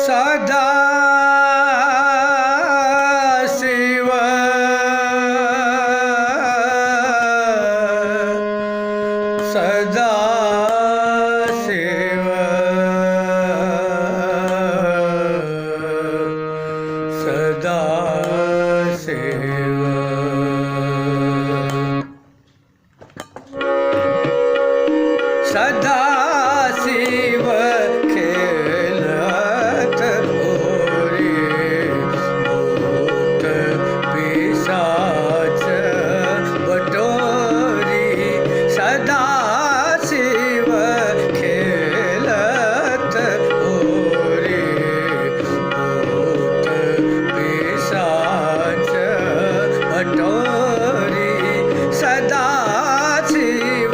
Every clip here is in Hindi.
सदा शिव सदा शिव सदा शिव सदा शिव खेलत होरे भूत पिशाच बटोरी सदा शिव खेलत होरे भूत पिशाच बटोरी सदा शिव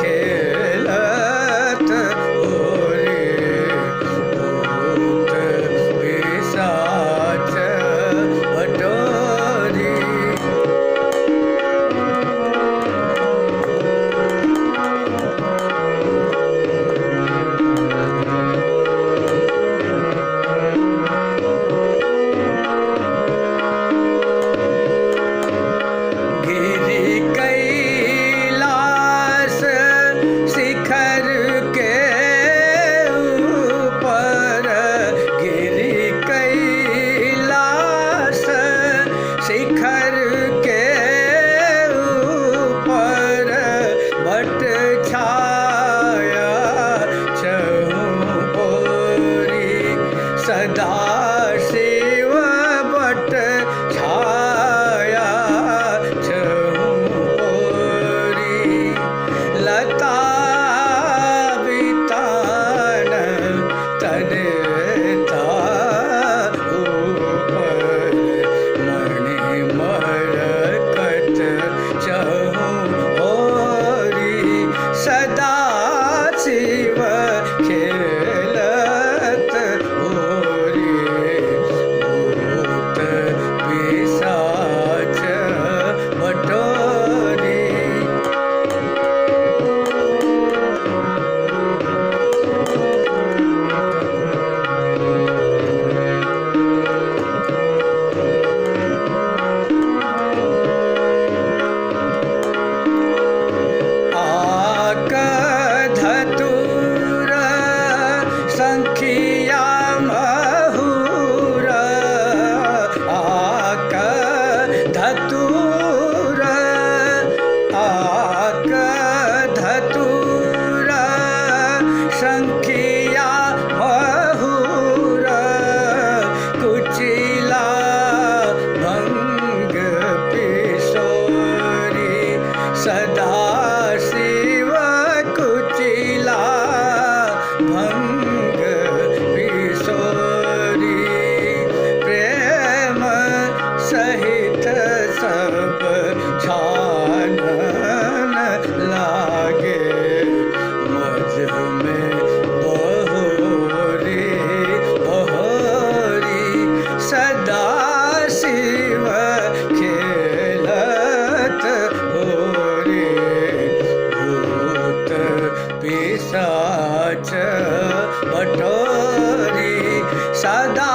खेलत होरे भूत पिशाच बटोरी गिरि कैलाश शिखर के ऊपर गिरि कैलाश शिखर के ऊपर बट छाया चहुओरी सदा शिव बट छाया चहुओरी लता बितान तनता ऊपर मणि मरकत चहुओरी सदा शिव खेलत होरे भूत पिशाच बटोरी आक धतूर संखिया महुर आक धतूर आक धतूर संखिया महुर कुचिला भंग पिशोरी सदा शिव कुचिला भंग पिशोरी प्रेम सहित सब छानन लागे मझ में बहोरी बहोरी सदा शिव खेलत होरे भूत पिशाच बटोरी सदा